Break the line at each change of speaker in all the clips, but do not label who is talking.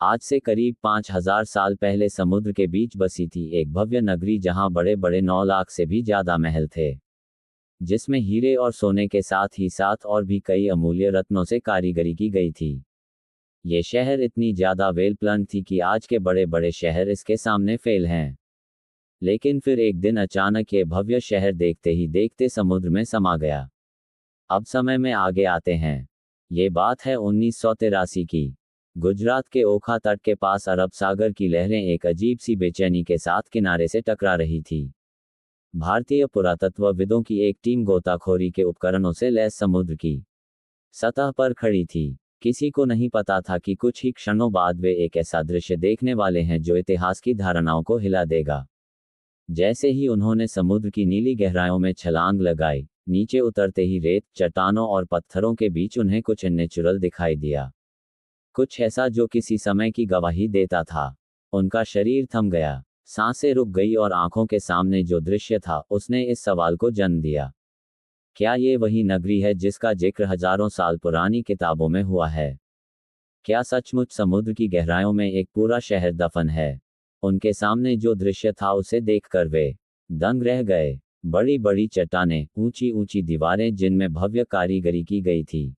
आज से करीब 5000 साल पहले समुद्र के बीच बसी थी एक भव्य नगरी जहां बड़े बड़े 9 लाख से भी ज्यादा महल थे, जिसमें हीरे और सोने के साथ ही साथ और भी कई अमूल्य रत्नों से कारीगरी की गई थी। ये शहर इतनी ज्यादा वेल प्लान थी कि आज के बड़े बड़े शहर इसके सामने फेल हैं। लेकिन फिर एक दिन अचानक ये भव्य शहर देखते ही देखते समुद्र में समा गया। अब समय में आगे आते हैं। ये बात है 1983 की। गुजरात के ओखा तट के पास अरब सागर की लहरें एक अजीब सी बेचैनी के साथ किनारे से टकरा रही थी। भारतीय पुरातत्वविदों की एक टीम गोताखोरी के उपकरणों से लैस समुद्र की सतह पर खड़ी थी। किसी को नहीं पता था कि कुछ ही क्षणों बाद वे एक ऐसा दृश्य देखने वाले हैं जो इतिहास की धारणाओं को हिला देगा। जैसे ही उन्होंने समुद्र की नीली गहराइयों में छलांग लगाई, नीचे उतरते ही रेत, चट्टानों और पत्थरों के बीच उन्हें कुछ अननेचुरल दिखाई दिया। कुछ ऐसा जो किसी समय की गवाही देता था। उनका शरीर थम गया, सांसें रुक गई और आंखों के सामने जो दृश्य था उसने इस सवाल को जन्म दिया, क्या ये वही नगरी है जिसका जिक्र हजारों साल पुरानी किताबों में हुआ है? क्या सचमुच समुद्र की गहराइयों में एक पूरा शहर दफन है? उनके सामने जो दृश्य था उसे देखकर वे दंग रह गए। बड़ी बड़ी चट्टानें, ऊंची ऊंची दीवारें जिनमें भव्य कारीगरी की गई थी,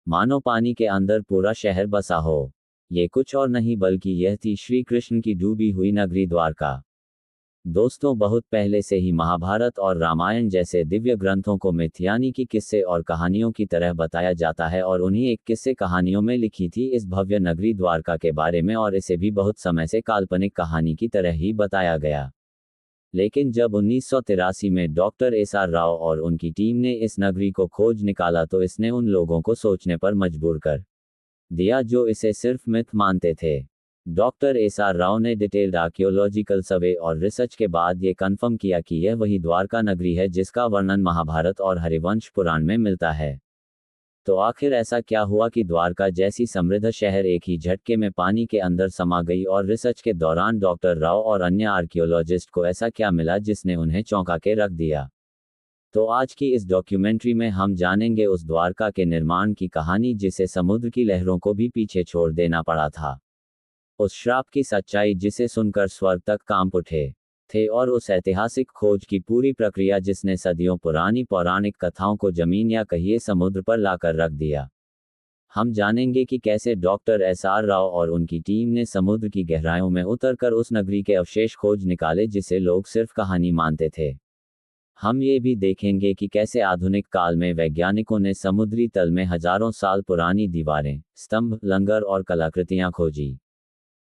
मानो पानी के अंदर पूरा शहर बसा हो। ये कुछ और नहीं बल्कि यह थी श्री कृष्ण की डूबी हुई नगरी द्वारका। दोस्तों, बहुत पहले से ही महाभारत और रामायण जैसे दिव्य ग्रंथों को मिथ यानी कि किस्से और कहानियों की तरह बताया जाता है और उन्हीं एक किस्से कहानियों में लिखी थी इस भव्य नगरी द्वारका के बारे में, और इसे भी बहुत समय से काल्पनिक कहानी की तरह ही बताया गया। लेकिन जब 1983 में डॉक्टर एस.आर. राव और उनकी टीम ने इस नगरी को खोज निकाला तो इसने उन लोगों को सोचने पर मजबूर कर दिया जो इसे सिर्फ मिथ मानते थे। Doctor SR. राव ने डिटेल्ड आर्कियोलॉजिकल सर्वे और रिसर्च के बाद ये कंफर्म किया कि यह वही द्वारका नगरी है जिसका वर्णन महाभारत और हरिवंश पुराण में मिलता है। तो आखिर ऐसा क्या हुआ कि द्वारका जैसी समृद्ध शहर एक ही झटके में पानी के अंदर समा गई, और रिसर्च के दौरान डॉक्टर राव और अन्य आर्कियोलॉजिस्ट को ऐसा क्या मिला जिसने उन्हें चौंका के रख दिया? तो आज की इस डॉक्यूमेंट्री में हम जानेंगे उस द्वारका के निर्माण की कहानी जिसे समुद्र की लहरों को भी पीछे छोड़ देना पड़ा था, उस श्राप की सच्चाई जिसे सुनकर स्वर्ग तक कांप उठे थे, और उस ऐतिहासिक खोज की पूरी प्रक्रिया जिसने सदियों पुरानी पौराणिक कथाओं को जमीन या कहिए समुद्र पर लाकर रख दिया। हम जानेंगे कि कैसे डॉक्टर एस.आर. राव और उनकी टीम ने समुद्र की गहराइयों में उतरकर उस नगरी के अवशेष खोज निकाले जिसे लोग सिर्फ कहानी मानते थे। हम ये भी देखेंगे कि कैसे आधुनिक काल में वैज्ञानिकों ने समुद्री तल में हजारों साल पुरानी दीवारें, स्तंभ, लंगर और कलाकृतियां खोजी,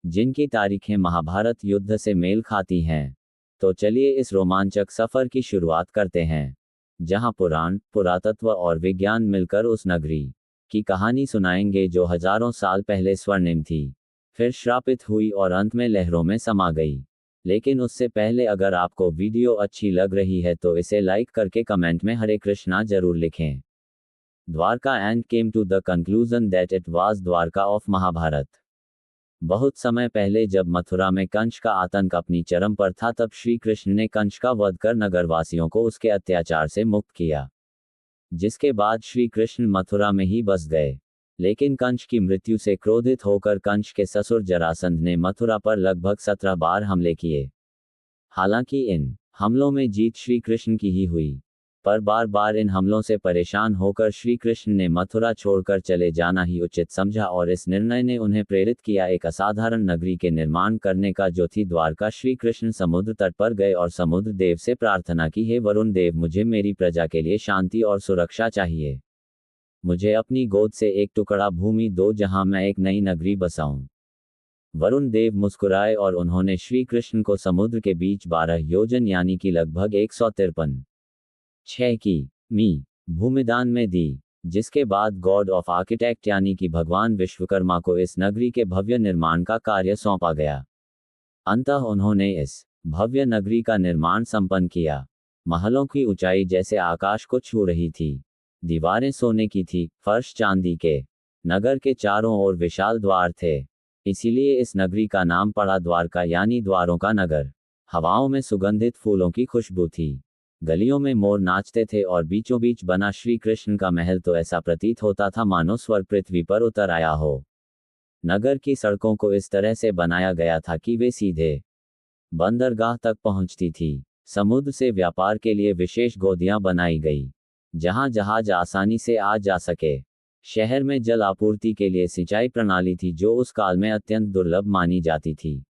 जिनकी तारीखें महाभारत युद्ध से मेल खाती हैं। तो चलिए इस रोमांचक सफर की शुरुआत करते हैं, जहां पुराण, पुरातत्व और विज्ञान मिलकर उस नगरी की कहानी सुनाएंगे जो हजारों साल पहले स्वर्णिम थी, फिर श्रापित हुई और अंत में लहरों में समा गई। लेकिन उससे पहले अगर आपको वीडियो अच्छी लग रही है तो इसे लाइक करके कमेंट में हरे कृष्णा जरूर लिखें। Dwarka and came to the conclusion that it was Dwarka of Mahabharata. बहुत समय पहले जब मथुरा में कंस का आतंक अपनी चरम पर था तब श्री कृष्ण ने कंस का वध कर नगरवासियों को उसके अत्याचार से मुक्त किया, जिसके बाद श्री कृष्ण मथुरा में ही बस गए। लेकिन कंस की मृत्यु से क्रोधित होकर कंस के ससुर जरासंध ने मथुरा पर लगभग 17 बार हमले किए। हालांकि इन हमलों में जीत श्री कृष्ण की ही हुई, पर बार बार इन हमलों से परेशान होकर श्री कृष्ण ने मथुरा छोड़कर चले जाना ही उचित समझा, और इस निर्णय ने उन्हें प्रेरित किया एक असाधारण नगरी के निर्माण करने का जो थी द्वारका। श्री कृष्ण समुद्र तट पर गए और समुद्र देव से प्रार्थना की, हे वरुण देव, मुझे मेरी प्रजा के लिए शांति और सुरक्षा चाहिए। मुझे अपनी गोद से एक टुकड़ा भूमि दो जहां मैं एक नई नगरी बसाऊं। वरुण देव मुस्कुराए और उन्होंने श्री कृष्ण को समुद्र के बीच 12 योजन यानी कि लगभग 153.6 की भूमिदान में दी, जिसके बाद गॉड ऑफ आर्किटेक्ट यानी कि भगवान विश्वकर्मा को इस नगरी के भव्य निर्माण का कार्य सौंपा गया। अंततः उन्होंने इस भव्य नगरी का निर्माण संपन्न किया। महलों की ऊंचाई जैसे आकाश को छू रही थी, दीवारें सोने की थी, फर्श चांदी के। नगर के चारों ओर विशाल द्वार थे, इसीलिए इस नगरी का नाम पड़ा द्वारका यानी द्वारों का नगर। हवाओं में सुगंधित फूलों की खुशबू थी, गलियों में मोर नाचते थे और बीचों बीच बना श्री कृष्ण का महल तो ऐसा प्रतीत होता था मानो स्वर्ग पृथ्वी पर उतर आया हो। नगर की सड़कों को इस तरह से बनाया गया था कि वे सीधे बंदरगाह तक पहुंचती थी। समुद्र से व्यापार के लिए विशेष गोदियां बनाई गई, जहां जहाज आसानी से आ जा सके। शहर में जल आपूर्ति के लिए सिंचाई प्रणाली थी जो उस काल में अत्यंत दुर्लभ मानी जाती थी।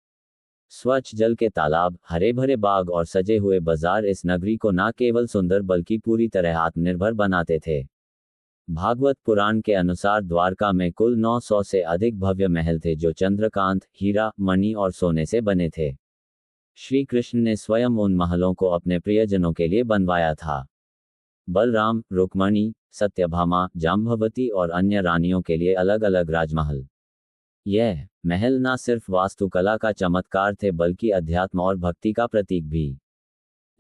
स्वच्छ जल के तालाब, हरे भरे बाग और सजे हुए बाजार इस नगरी को न केवल सुंदर बल्कि पूरी तरह आत्मनिर्भर बनाते थे। भागवत पुराण के अनुसार द्वारका में कुल 900 से अधिक भव्य महल थे जो चंद्रकांत, हीरा, मणि और सोने से बने थे। श्री कृष्ण ने स्वयं उन महलों को अपने प्रियजनों के लिए बनवाया था। बलराम, रुक्मणी, सत्यभामा, जाम्बवती और अन्य रानियों के लिए अलग अलग राजमहल। यह महल न सिर्फ वास्तुकला का चमत्कार थे बल्कि अध्यात्म और भक्ति का प्रतीक भी।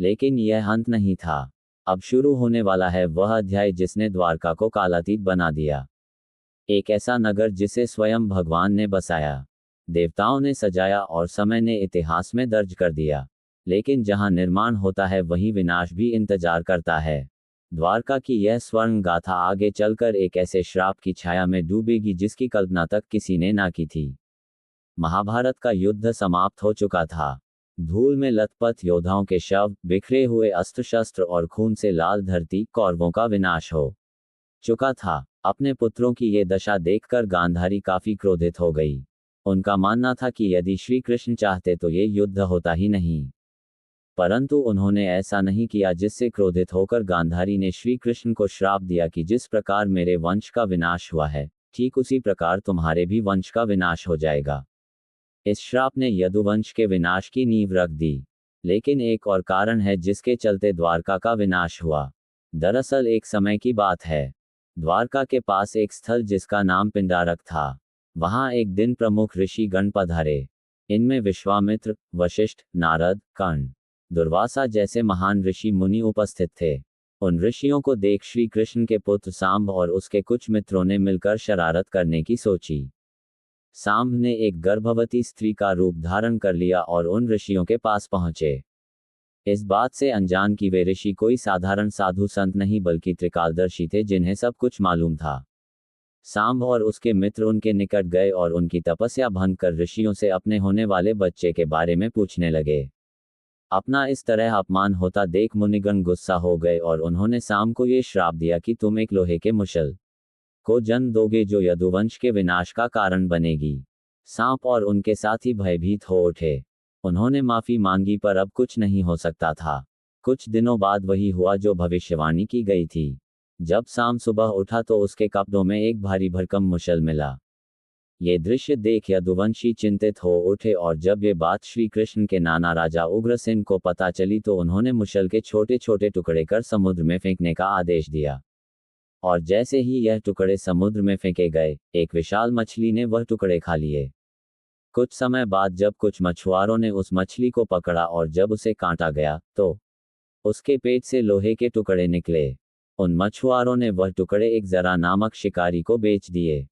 लेकिन यह अंत नहीं था। अब शुरू होने वाला है वह अध्याय जिसने द्वारका को कालातीत बना दिया। एक ऐसा नगर जिसे स्वयं भगवान ने बसाया, देवताओं ने सजाया और समय ने इतिहास में दर्ज कर दिया। लेकिन जहां निर्माण होता है वहीं विनाश भी इंतजार करता है। द्वारका की यह स्वर्ण गाथा आगे चलकर एक ऐसे श्राप की छाया में डूबेगी जिसकी कल्पना तक किसी ने ना की थी। महाभारत का युद्ध समाप्त हो चुका था। धूल में लथपथ योद्धाओं के शव, बिखरे हुए अस्त्र शस्त्र और खून से लाल धरती, कौरवों का विनाश हो चुका था। अपने पुत्रों की ये दशा देखकर गांधारी काफी क्रोधित हो गई। उनका मानना था कि यदि श्री कृष्ण चाहते तो ये युद्ध होता ही नहीं। परंतु उन्होंने ऐसा नहीं किया, जिससे क्रोधित होकर गांधारी ने श्री कृष्ण को श्राप दिया कि जिस प्रकार मेरे वंश का विनाश हुआ है, ठीक उसी प्रकार तुम्हारे भी वंश का विनाश हो जाएगा। इस श्राप ने यदुवंश के विनाश की नींव रख दी। लेकिन एक और कारण है जिसके चलते द्वारका का विनाश हुआ। दरअसल एक समय की बात है। द्वारका के पास एक स्थल जिसका नाम पिंडारक था। वहां एक दिन प्रमुख ऋषि गण पधारे। इनमें विश्वामित्र, वशिष्ठ, नारद, कर्ण, दुर्वासा जैसे महान ऋषि मुनि उपस्थित थे। उन ऋषियों को देख श्री कृष्ण के पुत्र सांब और उसके कुछ मित्रों ने मिलकर शरारत करने की सोची। सांब ने एक गर्भवती स्त्री का रूप धारण कर लिया और उन ऋषियों के पास पहुंचे। इस बात से अनजान कि वे ऋषि कोई साधारण साधु संत नहीं बल्कि त्रिकालदर्शी थे जिन्हें सब कुछ मालूम था। सांब और उसके मित्र उनके निकट गए और उनकी तपस्या भंग कर ऋषियों से अपने होने वाले बच्चे के बारे में पूछने लगे। अपना इस तरह अपमान होता देख मुनिगण गुस्सा हो गए और उन्होंने सांब को ये श्राप दिया कि तुम एक लोहे के मुशल को जन्म दोगे जो यदुवंश के विनाश का कारण बनेगी। सांप और उनके साथी भयभीत हो उठे। उन्होंने माफी मांगी पर अब कुछ नहीं हो सकता था। कुछ दिनों बाद वही हुआ जो भविष्यवाणी की गई थी। जब सांब सुबह उठा तो उसके कपड़ों में एक भारी भरकम मुशल मिला। ये दृश्य देख यदुवंशी चिंतित हो उठे और जब ये बात श्री कृष्ण के नाना राजा उग्रसेन को पता चली तो उन्होंने मुशल के छोटे छोटे टुकड़े कर समुद्र में फेंकने का आदेश दिया। और जैसे ही यह टुकड़े समुद्र में फेंके गए, एक विशाल मछली ने वह टुकड़े खा लिए। कुछ समय बाद जब कुछ मछुआरों ने उस मछली को पकड़ा और जब उसे काटा गया तो उसके पेट से लोहे के टुकड़े निकले। उन मछुआरों ने वह टुकड़े एक जरा नामक शिकारी को बेच दिए।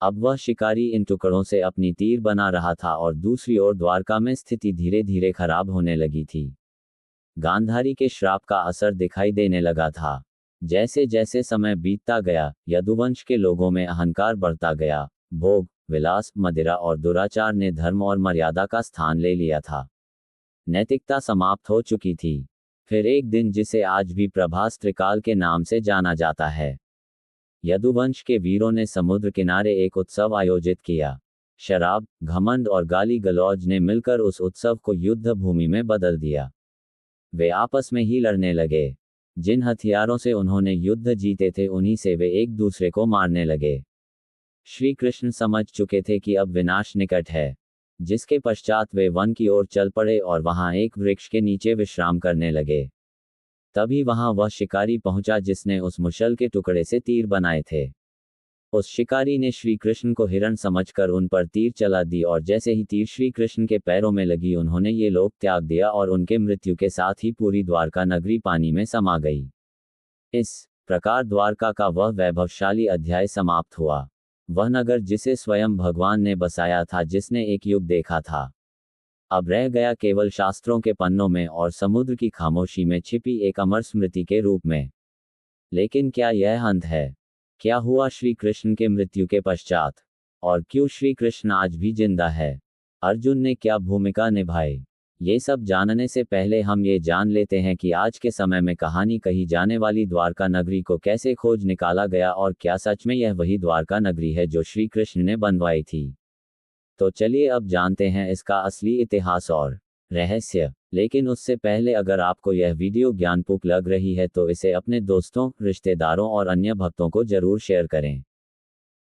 अब वह शिकारी इन टुकड़ों से अपनी तीर बना रहा था और दूसरी ओर द्वारका में स्थिति धीरे धीरे खराब होने लगी थी। गांधारी के श्राप का असर दिखाई देने लगा था। जैसे जैसे समय बीतता गया, यदुवंश के लोगों में अहंकार बढ़ता गया। भोग, विलास, मदिरा और दुराचार ने धर्म और मर्यादा का स्थान ले लिया था। नैतिकता समाप्त हो चुकी थी। फिर एक दिन जिसे आज भी प्रभास त्रिकाल के नाम से जाना जाता है, यदुवंश के वीरों ने समुद्र किनारे एक उत्सव आयोजित किया। शराब, घमंड और गाली गलौज ने मिलकर उस उत्सव को युद्ध भूमि में बदल दिया। वे आपस में ही लड़ने लगे। जिन हथियारों से उन्होंने युद्ध जीते थे उन्हीं से वे एक दूसरे को मारने लगे। श्री कृष्ण समझ चुके थे कि अब विनाश निकट है, जिसके पश्चात वे वन की ओर चल पड़े और वहां एक वृक्ष के नीचे विश्राम करने लगे। तभी वहां वह शिकारी पहुंचा जिसने उस मुशल के टुकड़े से तीर बनाए थे। उस शिकारी ने श्री कृष्ण को हिरण समझकर उन पर तीर चला दी और जैसे ही तीर श्री कृष्ण के पैरों में लगी उन्होंने ये लोक त्याग दिया और उनके मृत्यु के साथ ही पूरी द्वारका नगरी पानी में समा गई। इस प्रकार द्वारका का वह वैभवशाली अध्याय समाप्त हुआ। वह नगर जिसे स्वयं भगवान ने बसाया था, जिसने एक युग देखा था, अब रह गया केवल शास्त्रों के पन्नों में और समुद्र की खामोशी में छिपी एक अमर स्मृति के रूप में। लेकिन क्या यह अंत है? क्या हुआ श्री कृष्ण के मृत्यु के पश्चात? और क्यों श्री कृष्ण आज भी जिंदा है? अर्जुन ने क्या भूमिका निभाई? ये सब जानने से पहले हम ये जान लेते हैं कि आज के समय में कहानी कही जाने वाली द्वारका नगरी को कैसे खोज निकाला गया और क्या सच में यह वही द्वारका नगरी है जो श्री कृष्ण ने बनवाई थी। तो चलिए अब जानते हैं इसका असली इतिहास और रहस्य। लेकिन उससे पहले अगर आपको यह वीडियो ज्ञानपूर्ण लग रही है तो इसे अपने दोस्तों, रिश्तेदारों और अन्य भक्तों को जरूर शेयर करें।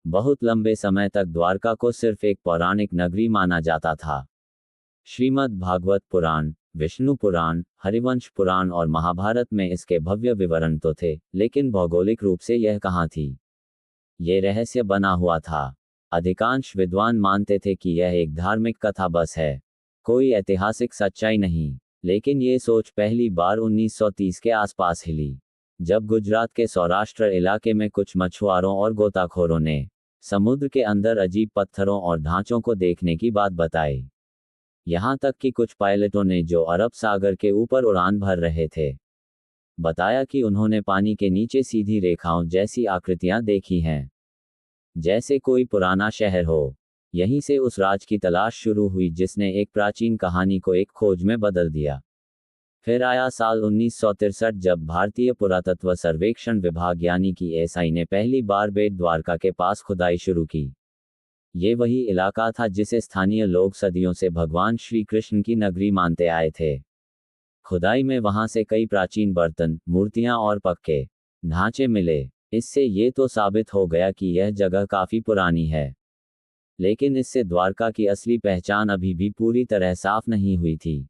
बहुत लंबे समय तक द्वारका को सिर्फ एक पौराणिक नगरी माना जाता था। श्रीमद् भागवत पुराण, विष्णु पुराण, हरिवंश पुराण और महाभारत में इसके भव्य विवरण तो थे, लेकिन भौगोलिक रूप से यह कहाँ थी, ये रहस्य बना हुआ था। अधिकांश विद्वान मानते थे कि यह एक धार्मिक कथा बस है, कोई ऐतिहासिक सच्चाई नहीं। लेकिन ये सोच पहली बार 1930 के आसपास हिली, जब गुजरात के सौराष्ट्र इलाके में कुछ मछुआरों और गोताखोरों ने समुद्र के अंदर अजीब पत्थरों और ढांचों को देखने की बात बताई। यहाँ तक कि कुछ पायलटों ने, जो अरब सागर के ऊपर उड़ान भर रहे थे, बताया कि उन्होंने पानी के नीचे सीधी रेखाओं जैसी आकृतियां देखी हैं, जैसे कोई पुराना शहर हो। यहीं से उस राज की तलाश शुरू हुई जिसने एक प्राचीन कहानी को एक खोज में बदल दिया। फिर आया साल 1963, जब भारतीय पुरातत्व सर्वेक्षण विभाग यानी कि एएसआई ने पहली बार बेट द्वारका के पास खुदाई शुरू की। ये वही इलाका था जिसे स्थानीय लोग सदियों से भगवान श्री कृष्ण की नगरी मानते आए थे। खुदाई में वहां से कई प्राचीन बर्तन, मूर्तियां और पक्के ढांचे मिले। इससे ये तो साबित हो गया कि यह जगह काफी पुरानी है। लेकिन इससे द्वारका की असली पहचान अभी भी पूरी तरह साफ नहीं हुई थी।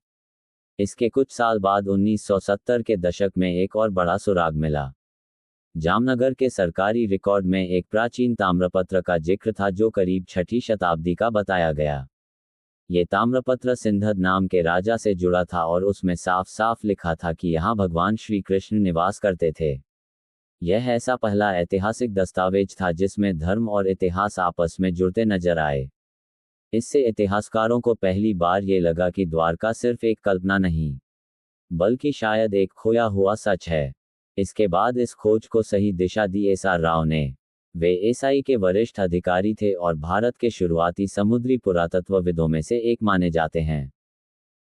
इसके कुछ साल बाद 1970 के दशक में एक और बड़ा सुराग मिला। जामनगर के सरकारी रिकॉर्ड में एक प्राचीन ताम्रपत्र का जिक्र था जो करीब 6वीं शताब्दी का बताया गया। ये ताम्रपत्र सिंधद नाम के राजा से जुड़ा था और उसमें साफ साफ लिखा था कि यहाँ भगवान श्री कृष्ण निवास करते थे। यह ऐसा पहला ऐतिहासिक दस्तावेज था जिसमें धर्म और इतिहास आपस में जुड़ते नजर आए। इससे इतिहासकारों को पहली बार ये लगा कि द्वारका सिर्फ एक कल्पना नहीं, बल्कि शायद एक खोया हुआ सच है। इसके बाद इस खोज को सही दिशा दी एसआर राव ने। वे एएसआई के वरिष्ठ अधिकारी थे और भारत के शुरुआती समुद्री पुरातत्वविदों में से एक माने जाते हैं।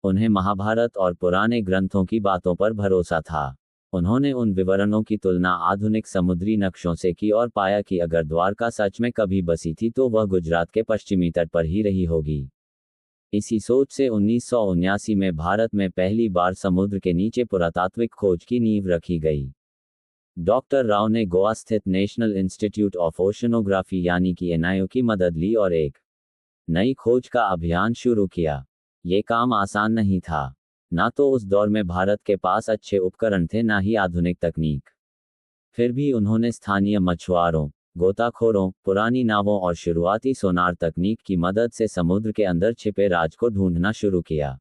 उन्हें महाभारत और पुराने ग्रंथों की बातों पर भरोसा था। उन्होंने उन विवरणों की तुलना आधुनिक समुद्री नक्शों से की और पाया कि अगर द्वारका सच में कभी बसी थी तो वह गुजरात के पश्चिमी तट पर ही रही होगी। इसी सोच से 1979 में भारत में पहली बार समुद्र के नीचे पुरातात्विक खोज की नींव रखी गई। डॉक्टर राव ने गोवा स्थित नेशनल इंस्टीट्यूट ऑफ ओशनोग्राफी यानी कि एनआईओ की मदद ली और एक नई खोज का अभियान शुरू किया। ये काम आसान नहीं था। ना तो उस दौर में भारत के पास अच्छे उपकरण थे, ना ही आधुनिक तकनीक। फिर भी उन्होंने स्थानीय मछुआरों, गोताखोरों, पुरानी नावों और शुरुआती सोनार तकनीक की मदद से समुद्र के अंदर छिपे राज को ढूंढना शुरू किया।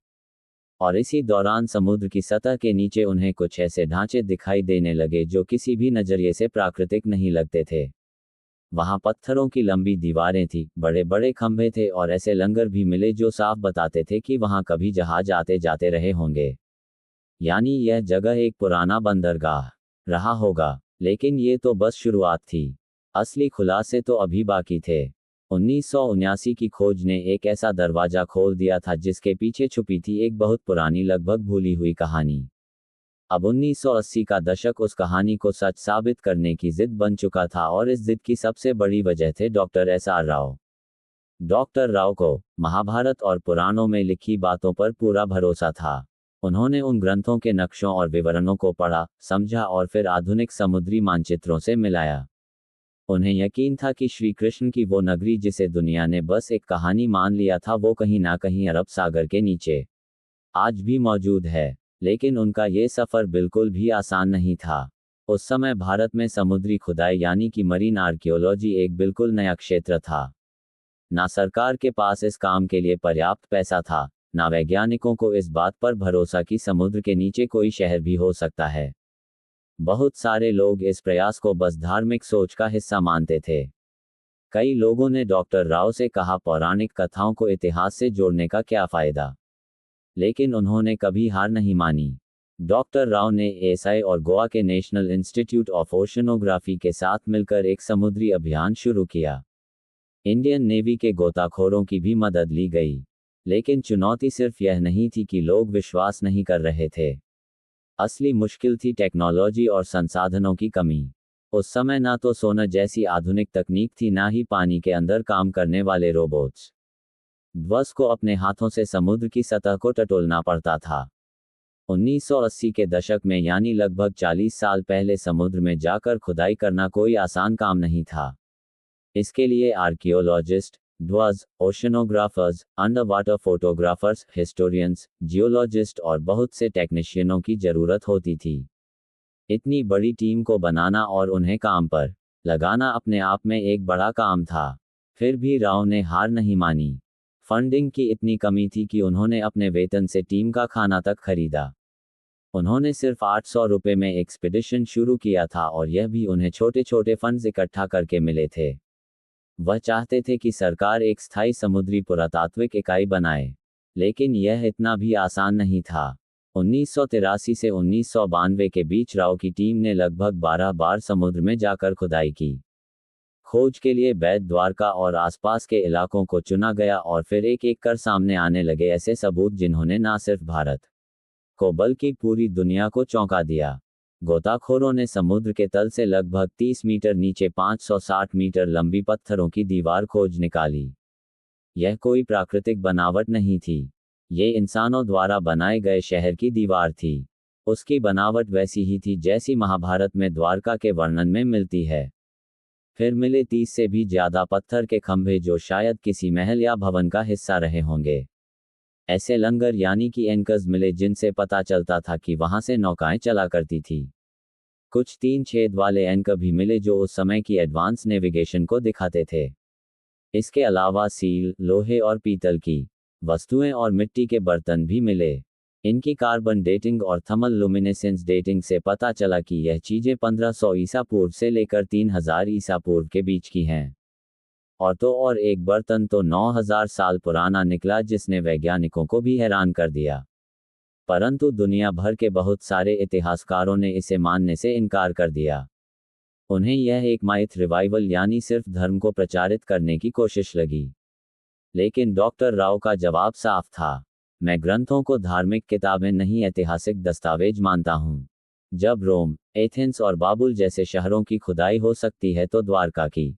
और इसी दौरान समुद्र की सतह के नीचे उन्हें कुछ ऐसे ढांचे दिखाई देने लगे जो किसी भी नजरिए से प्राकृतिक नहीं लगते थे। वहां पत्थरों की लंबी दीवारें थी, बड़े बड़े खंभे थे और ऐसे लंगर भी मिले जो साफ बताते थे कि वहां कभी जहाज आते जाते रहे होंगे। यानी यह जगह एक पुराना बंदरगाह रहा होगा। लेकिन ये तो बस शुरुआत थी। असली खुलासे तो अभी बाकी थे। 1979 की खोज ने एक ऐसा दरवाजा खोल दिया था जिसके पीछे छुपी थी एक बहुत पुरानी, लगभग भूली हुई कहानी। अब 1980 का दशक उस कहानी को सच साबित करने की जिद बन चुका था और इस जिद की सबसे बड़ी वजह थे doctor SR Rao. Doctor Rao को महाभारत और पुराणों में लिखी बातों पर पूरा भरोसा था। उन्होंने उन ग्रंथों के नक्शों और विवरणों को पढ़ा, समझा और फिर आधुनिक समुद्री मानचित्रों से मिलाया। उन्हें यकीन था कि श्री कृष्ण की वो नगरी जिसे दुनिया ने बस एक कहानी मान लिया था, वो कहीं ना कहीं अरब सागर के नीचे आज भी मौजूद है। लेकिन उनका ये सफ़र बिल्कुल भी आसान नहीं था। उस समय भारत में समुद्री खुदाई यानी कि मरीन आर्कियोलॉजी एक बिल्कुल नया क्षेत्र था। ना सरकार के पास इस काम के लिए पर्याप्त पैसा था, ना वैज्ञानिकों को इस बात पर भरोसा कि समुद्र के नीचे कोई शहर भी हो सकता है। बहुत सारे लोग इस प्रयास को बस धार्मिक सोच का हिस्सा मानते थे। कई लोगों ने डॉक्टर राव से कहा, पौराणिक कथाओं को इतिहास से जोड़ने का क्या फायदा। लेकिन उन्होंने कभी हार नहीं मानी। डॉक्टर राव ने एएसआई और गोवा के नेशनल इंस्टीट्यूट ऑफ ओशनोग्राफी के साथ मिलकर एक समुद्री अभियान शुरू किया। इंडियन नेवी के गोताखोरों की भी मदद ली गई। लेकिन चुनौती सिर्फ यह नहीं थी कि लोग विश्वास नहीं कर रहे थे। असली मुश्किल थी टेक्नोलॉजी और संसाधनों की कमी। उस समय ना तो सोnar जैसी आधुनिक तकनीक थी, ना ही पानी के अंदर काम करने वाले रोबोट्स। ध्वज को अपने हाथों से समुद्र की सतह को टटोलना पड़ता था। 1980 के दशक में, यानी लगभग 40 साल पहले, समुद्र में जाकर खुदाई करना कोई आसान काम नहीं था। इसके लिए आर्कियोलॉजिस्ट, ध्वज, oceanographers, under water photographers, historians, geologist और बहुत से टेक्नीशियनों की जरूरत होती थी। इतनी बड़ी टीम को बनाना और उन्हें काम पर लगाना अपने आप में एक बड़ा काम था। फिर भी राव ने हार नहीं मानी। फंडिंग की इतनी कमी थी कि उन्होंने अपने वेतन से टीम का खाना तक खरीदा। उन्होंने सिर्फ 800 रुपये में एक्सपीडिशन शुरू किया था, और यह भी उन्हें छोटे छोटे फंड्स इकट्ठा करके मिले थे। वह चाहते थे कि सरकार एक स्थायी समुद्री पुरातात्विक इकाई बनाए, लेकिन यह इतना भी आसान नहीं था। 1983 से 1992 के बीच राव की टीम ने लगभग 12 बार समुद्र में जाकर खुदाई की। खोज के लिए बेट द्वारका और आसपास के इलाकों को चुना गया, और फिर एक एक कर सामने आने लगे ऐसे सबूत जिन्होंने न सिर्फ भारत को बल्कि पूरी दुनिया को चौंका दिया। गोताखोरों ने समुद्र के तल से लगभग 30 मीटर नीचे 560 मीटर लंबी पत्थरों की दीवार खोज निकाली। यह कोई प्राकृतिक बनावट नहीं थी, ये इंसानों द्वारा बनाए गए शहर की दीवार थी। उसकी बनावट वैसी ही थी जैसी महाभारत में द्वारका के वर्णन में मिलती है। फिर मिले 30 से भी ज्यादा पत्थर के खंभे जो शायद किसी महल या भवन का हिस्सा रहे होंगे। ऐसे लंगर यानी कि एंकर्स मिले जिनसे पता चलता था कि वहां से नौकाएं चला करती थी। कुछ 3 छेद वाले एंकर भी मिले जो उस समय की एडवांस नेविगेशन को दिखाते थे। इसके अलावा सील, लोहे और पीतल की वस्तुएं और मिट्टी के बर्तन भी मिले। इनकी कार्बन डेटिंग और थर्मल लुमिनेसेंस डेटिंग से पता चला कि यह चीजें 1500 ईसा पूर्व से लेकर 3000 ईसा पूर्व के बीच की हैं। और एक बर्तन तो 9000 साल पुराना निकला, जिसने वैज्ञानिकों को भी हैरान कर दिया। परंतु दुनिया भर के बहुत सारे इतिहासकारों ने इसे मानने से इनकार कर दिया। उन्हें यह एक माइथ रिवाइवल यानी सिर्फ धर्म को प्रचारित करने की कोशिश लगी। लेकिन डॉक्टर राव का जवाब साफ था, मैं ग्रंथों को धार्मिक किताबें नहीं, ऐतिहासिक दस्तावेज मानता हूं। जब रोम, एथेंस और बाबुल जैसे शहरों की खुदाई हो सकती है तो द्वारका की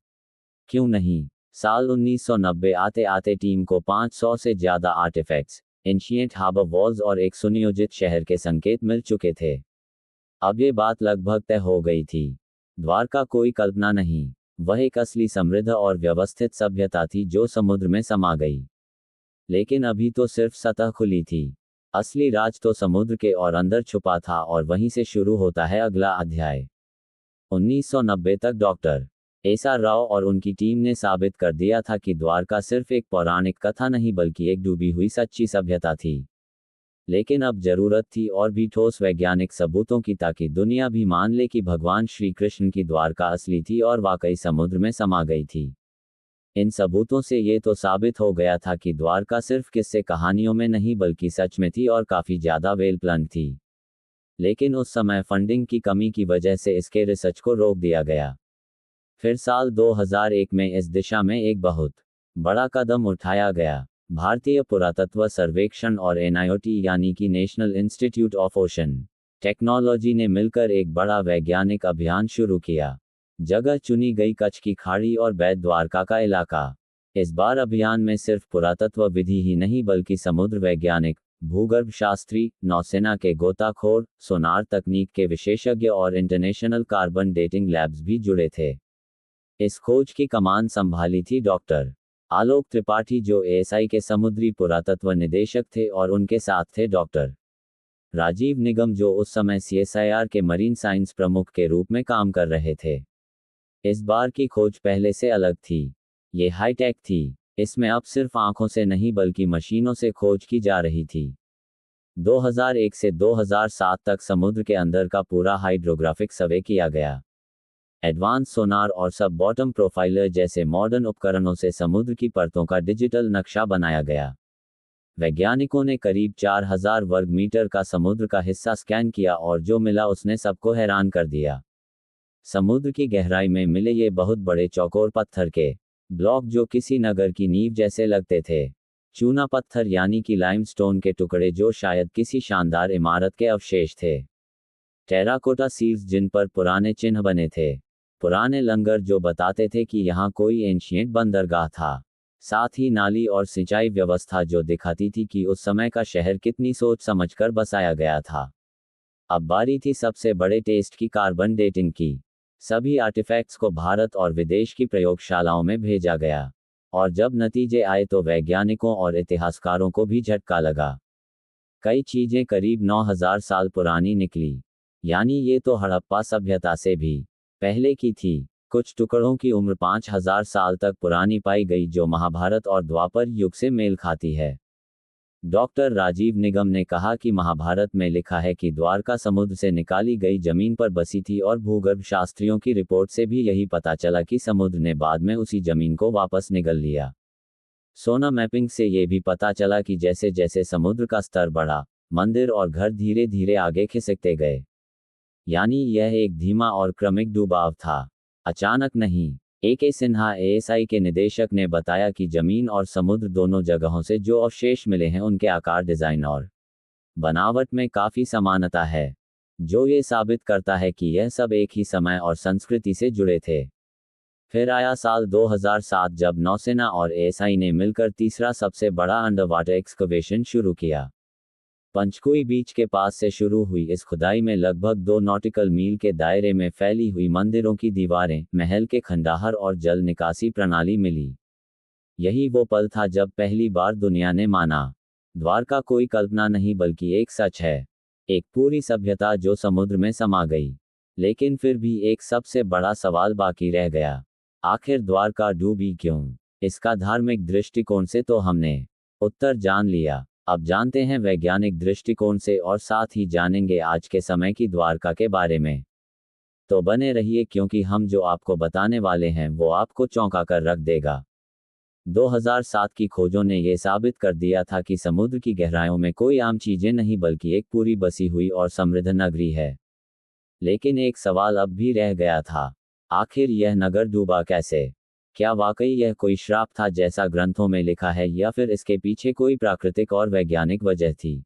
क्यों नहीं? साल 1990 आते आते टीम को 500 से ज्यादा आर्टिफैक्ट्स, एंशिएंट हार्बर वॉल्स और एक सुनियोजित शहर के संकेत मिल चुके थे। अब ये बात लगभग तय हो गई थी। द्वारका कोई कल्पना नहीं, वह एक असली समृद्ध और व्यवस्थित सभ्यता थी जो समुद्र में समा गई। लेकिन अभी तो सिर्फ सतह खुली थी। असली राज तो समुद्र के और अंदर छुपा था, और वहीं से शुरू होता है अगला अध्याय। 1990 तक डॉक्टर एस.आर. राव और उनकी टीम ने साबित कर दिया था कि द्वारका सिर्फ एक पौराणिक कथा नहीं बल्कि एक डूबी हुई सच्ची सभ्यता थी। लेकिन अब जरूरत थी और भी ठोस वैज्ञानिक सबूतों की, ताकि दुनिया भी मान ले कि भगवान श्री कृष्ण की द्वारका असली थी और वाकई समुद्र में समा गई थी। इन सबूतों से ये तो साबित हो गया था कि द्वारका सिर्फ किस्से कहानियों में नहीं बल्कि सच में थी, और काफी ज्यादा वेल प्लान्ड थी। लेकिन उस समय फंडिंग की कमी की वजह से इसके रिसर्च को रोक दिया गया। फिर साल 2001 में इस दिशा में एक बहुत बड़ा कदम उठाया गया। भारतीय पुरातत्व सर्वेक्षण और एनआईओटी यानी कि national institute of ocean technology ने मिलकर एक बड़ा वैज्ञानिक अभियान शुरू किया। जगह चुनी गई कच्छ की खाड़ी और बेट द्वारका का इलाका। इस बार अभियान में सिर्फ पुरातत्व विधि ही नहीं बल्कि समुद्र वैज्ञानिक, भूगर्भ शास्त्री, नौसेना के गोताखोर, सोनार तकनीक के विशेषज्ञ और इंटरनेशनल कार्बन डेटिंग लैब्स भी जुड़े थे। इस खोज की कमान संभाली थी डॉक्टर आलोक त्रिपाठी जो एएसआई के समुद्री पुरातत्व निदेशक थे, और उनके साथ थे डॉक्टर राजीव निगम जो उस समय सीएसआईआर के मरीन साइंस प्रमुख के रूप में काम कर रहे थे। इस बार की खोज पहले से अलग थी। ये हाईटेक थी। इसमें अब सिर्फ आंखों से नहीं बल्कि मशीनों से खोज की जा रही थी। 2001 से 2007 तक समुद्र के अंदर का पूरा हाइड्रोग्राफिक सर्वे किया गया। एडवांस सोनार और सब बॉटम प्रोफाइलर जैसे मॉडर्न उपकरणों से समुद्र की परतों का डिजिटल नक्शा बनाया गया। वैज्ञानिकों ने करीब 4000 वर्ग मीटर का समुद्र का हिस्सा स्कैन किया, और जो मिला उसने सबको हैरान कर दिया। समुद्र की गहराई में मिले ये बहुत बड़े चौकोर पत्थर के ब्लॉक जो किसी नगर की नींव जैसे लगते थे। चूना पत्थर यानी कि लाइमस्टोन के टुकड़े जो शायद किसी शानदार इमारत के अवशेष थे। टेराकोटा सील्स जिन पर पुराने चिन्ह बने थे। पुराने लंगर जो बताते थे कि यहाँ कोई एंशिएंट बंदरगाह था। साथ ही नाली और सिंचाई व्यवस्था जो दिखाती थी कि उस समय का शहर कितनी सोच समझकर बसाया गया था। अब बारी थी सबसे बड़े टेस्ट की, कार्बन डेटिंग की। सभी आर्टिफैक्ट्स को भारत और विदेश की प्रयोगशालाओं में भेजा गया, और जब नतीजे आए तो वैज्ञानिकों और इतिहासकारों को भी झटका लगा। कई चीजें करीब 9000 साल पुरानी निकली, यानी ये तो हड़प्पा सभ्यता से भी पहले की थी। कुछ टुकड़ों की उम्र 5000 साल तक पुरानी पाई गई जो महाभारत और द्वापर युग से मेल खाती है। डॉक्टर राजीव निगम ने कहा कि महाभारत में लिखा है कि द्वारका समुद्र से निकाली गई जमीन पर बसी थी, और भूगर्भ शास्त्रियों की रिपोर्ट से भी यही पता चला कि समुद्र ने बाद में उसी जमीन को वापस निगल लिया। सोना मैपिंग से ये भी पता चला कि जैसे जैसे समुद्र का स्तर बढ़ा, मंदिर और घर धीरे धीरे आगे खिसकते गए। यानी यह एक धीमा और क्रमिक डूबाव था, अचानक नहीं। ए.के. सिन्हा एएसआई के निदेशक ने बताया कि जमीन और समुद्र दोनों जगहों से जो अवशेष मिले हैं उनके आकार, डिजाइन और बनावट में काफी समानता है, जो ये साबित करता है कि यह सब एक ही समय और संस्कृति से जुड़े थे। फिर आया साल 2007 जब नौसेना और एएसआई ने मिलकर तीसरा सबसे बड़ा अंडर वाटर एक्सकवेशन शुरू किया। पंचकुई बीच के पास से शुरू हुई इस खुदाई में लगभग 2 नॉटिकल मील के दायरे में फैली हुई मंदिरों की दीवारें, महल के खंडहर और जल निकासी प्रणाली मिली। यही वो पल था जब पहली बार दुनिया ने माना, द्वारका कोई कल्पना नहीं बल्कि एक सच है। एक पूरी सभ्यता जो समुद्र में समा गई। लेकिन फिर भी एक सबसे बड़ा सवाल बाकी रह गया, आखिर द्वारका डूबी क्यों? इसका धार्मिक दृष्टिकोण से तो हमने उत्तर जान लिया। अब जानते हैं वैज्ञानिक दृष्टिकोण से, और साथ ही जानेंगे आज के समय की द्वारका के बारे में। तो बने रहिए, क्योंकि हम जो आपको बताने वाले हैं वो आपको चौंका कर रख देगा। 2007 की खोजों ने यह साबित कर दिया था कि समुद्र की गहराइयों में कोई आम चीजें नहीं बल्कि एक पूरी बसी हुई और समृद्ध नगरी है। लेकिन एक सवाल अब भी रह गया था, आखिर यह नगर डूबा कैसे? क्या वाकई यह कोई श्राप था जैसा ग्रंथों में लिखा है, या फिर इसके पीछे कोई प्राकृतिक और वैज्ञानिक वजह थी?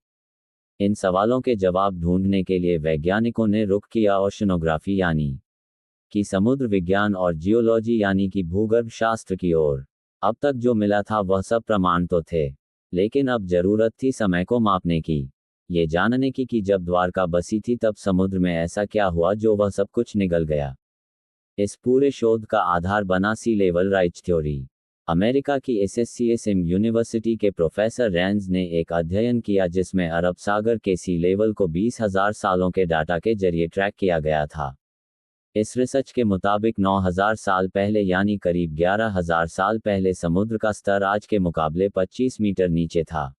इन सवालों के जवाब ढूंढने के लिए वैज्ञानिकों ने रुख किया ओशनोग्राफी यानी कि समुद्र विज्ञान, और जियोलॉजी यानी कि भूगर्भ शास्त्र की ओर। अब तक जो मिला था वह सब प्रमाण तो थे, लेकिन अब जरूरत थी समय को मापने की, ये जानने की कि जब द्वारका बसी थी तब समुद्र में ऐसा क्या हुआ जो वह सब कुछ निगल गया। इस पूरे शोध का आधार बना सी लेवल राइज थ्योरी। अमेरिका की SSCSM यूनिवर्सिटी के प्रोफेसर रैंज ने एक अध्ययन किया जिसमें अरब सागर के सी लेवल को 20,000 सालों के डाटा के जरिए ट्रैक किया गया था। इस रिसर्च के मुताबिक 9,000 साल पहले यानी करीब 11,000 साल पहले समुद्र का स्तर आज के मुकाबले 25 मीटर नीचे था।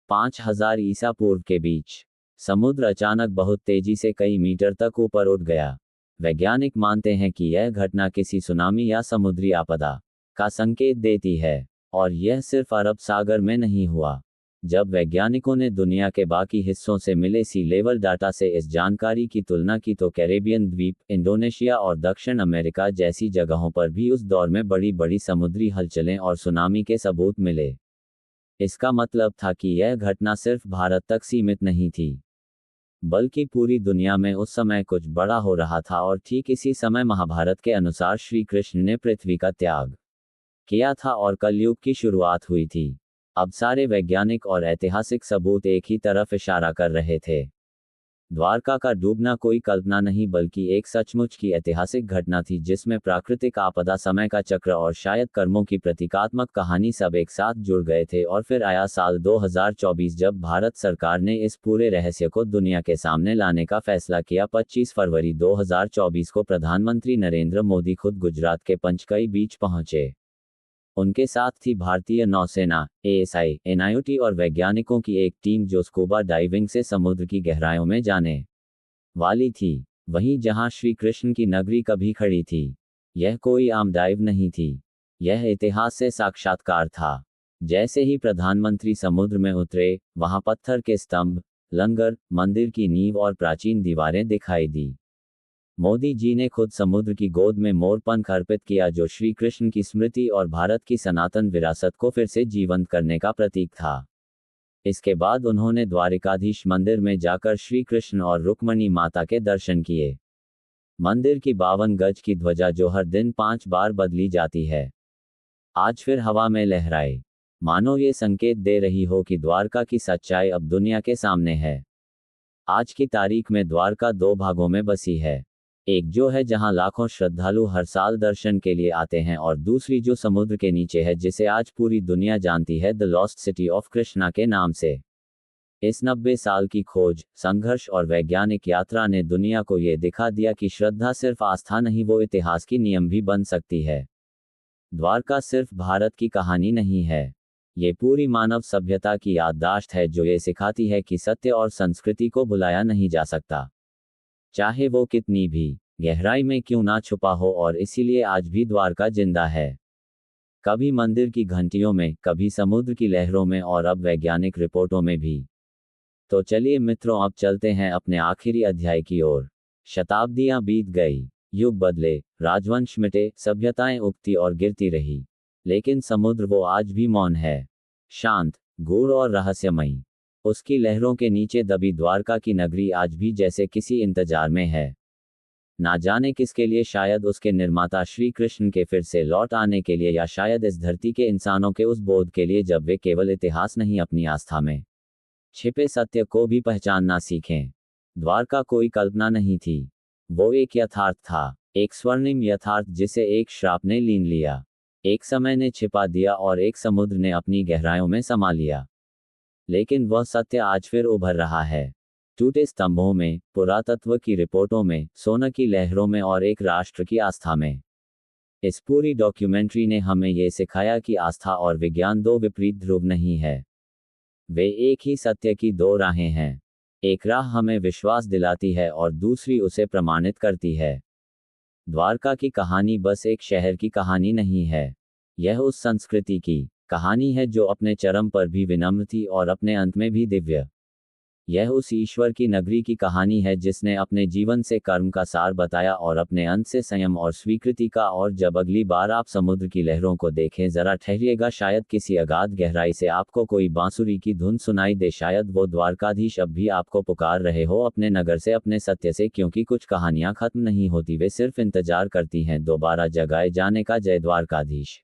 5000 ईसा पूर्व के बीच समुद्र अचानक बहुत तेजी से कई मीटर तक ऊपर उठ गया। वैज्ञानिक मानते हैं कि यह घटना किसी सुनामी या समुद्री आपदा का संकेत देती है, और यह सिर्फ अरब सागर में नहीं हुआ। जब वैज्ञानिकों ने दुनिया के बाकी हिस्सों से मिले सी लेवल डाटा से इस जानकारी की तुलना की तो कैरेबियन द्वीप, इंडोनेशिया और दक्षिण अमेरिका जैसी जगहों पर भी उस दौर में बड़ी बड़ी समुद्री हलचलें और सुनामी के सबूत मिले। इसका मतलब था कि यह घटना सिर्फ भारत तक सीमित नहीं थी, बल्कि पूरी दुनिया में उस समय कुछ बड़ा हो रहा था। और ठीक इसी समय महाभारत के अनुसार श्री कृष्ण ने पृथ्वी का त्याग किया था और कलयुग की शुरुआत हुई थी। अब सारे वैज्ञानिक और ऐतिहासिक सबूत एक ही तरफ इशारा कर रहे थे। द्वारका का डूबना कोई कल्पना नहीं बल्कि एक सचमुच की ऐतिहासिक घटना थी, जिसमें प्राकृतिक आपदा, समय का चक्र और शायद कर्मों की प्रतीकात्मक कहानी सब एक साथ जुड़ गए थे। और फिर आया साल 2024 जब भारत सरकार ने इस पूरे रहस्य को दुनिया के सामने लाने का फैसला किया। 25 फरवरी 2024 को प्रधानमंत्री नरेंद्र मोदी खुद गुजरात के पंचकई बीच पहुंचे। उनके साथ थी भारतीय नौसेना, एएसआई, एनआईओटी और वैज्ञानिकों की एक टीम जो स्कूबा डाइविंग से समुद्र की गहराइयों में जाने वाली थी। वहीं जहां श्री कृष्ण की नगरी कभी खड़ी थी, यह कोई आम डाइव नहीं थी, यह इतिहास से साक्षात्कार था। जैसे ही प्रधानमंत्री समुद्र में उतरे, वहां पत्थर के स्तंभ, लंगर, मंदिर की नींव और प्राचीन दीवारें दिखाई दी। मोदी जी ने खुद समुद्र की गोद में मोर पंख अर्पित किया, जो श्री कृष्ण की स्मृति और भारत की सनातन विरासत को फिर से जीवंत करने का प्रतीक था। इसके बाद उन्होंने द्वारिकाधीश मंदिर में जाकर श्री कृष्ण और रुक्मणी माता के दर्शन किए। मंदिर की 52 गज की ध्वजा, जो हर दिन 5 बार बदली जाती है, आज फिर हवा में लहराए, मानो ये संकेत दे रही हो कि द्वारका की सच्चाई अब दुनिया के सामने है। आज की तारीख में द्वारका 2 भागों में बसी है, एक जो है जहां लाखों श्रद्धालु हर साल दर्शन के लिए आते हैं, और दूसरी जो समुद्र के नीचे है, जिसे आज पूरी दुनिया जानती है the lost city of Krishna के नाम से। इस 90 साल की खोज, संघर्ष और वैज्ञानिक यात्रा ने दुनिया को ये दिखा दिया कि श्रद्धा सिर्फ आस्था नहीं, वो इतिहास की नियम भी बन सकती है। द्वारका सिर्फ भारत की कहानी नहीं है, ये पूरी मानव सभ्यता की याददाश्त है, जो ये सिखाती है कि सत्य और संस्कृति को भुलाया नहीं जा सकता, चाहे वो कितनी भी गहराई में क्यों ना छुपा हो। और इसीलिए आज भी द्वारका जिंदा है, कभी मंदिर की घंटियों में, कभी समुद्र की लहरों में, और अब वैज्ञानिक रिपोर्टों में भी। तो चलिए मित्रों, अब चलते हैं अपने आखिरी अध्याय की ओर। शताब्दियां बीत गई, युग बदले, राजवंश मिटे, सभ्यताएं उगती और गिरती रही, लेकिन समुद्र वो आज भी मौन है, शांत, गूढ़ और रहस्यमयी। उसकी लहरों के नीचे दबी द्वारका की नगरी आज भी जैसे किसी इंतजार में है, ना जाने किसके लिए, शायद उसके निर्माता श्री कृष्ण के फिर से लौट आने के लिए, या शायद इस धरती के इंसानों के उस बोध के लिए जब वे केवल इतिहास नहीं, अपनी आस्था में छिपे सत्य को भी पहचानना सीखें। द्वारका कोई कल्पना नहीं थी, वो एक यथार्थ था, एक स्वर्णिम यथार्थ जिसे एक श्राप ने लीन लिया, एक समय ने छिपा दिया, और एक समुद्र ने अपनी गहराइयों में समा लिया। लेकिन वह सत्य आज फिर उभर रहा है, टूटे स्तंभों में, पुरातत्व की रिपोर्टों में, सोने की लहरों में, और एक राष्ट्र की आस्था में। इस पूरी डॉक्यूमेंट्री ने हमें यह सिखाया कि आस्था और विज्ञान 2 विपरीत ध्रुव नहीं है, वे एक ही सत्य की 2 राहें हैं। एक राह हमें विश्वास दिलाती है और दूसरी उसे प्रमाणित करती है। द्वारका की कहानी बस एक शहर की कहानी नहीं है, यह उस संस्कृति की कहानी है जो अपने चरम पर भी विनम्र थी और अपने अंत में भी दिव्य। यह उस ईश्वर की नगरी की कहानी है जिसने अपने जीवन से कर्म का सार बताया और अपने अंत से संयम और स्वीकृति का। और जब अगली बार आप समुद्र की लहरों को देखें, जरा ठहरिएगा, शायद किसी अगाध गहराई से आपको कोई बांसुरी की धुन सुनाई दे, शायद वो द्वारकाधीश अब भी आपको पुकार रहे हो अपने नगर से, अपने सत्य से, क्योंकि कुछ कहानियां खत्म नहीं होती, वे सिर्फ इंतजार करती हैं दोबारा जगाए जाने का। जय द्वारकाधीश।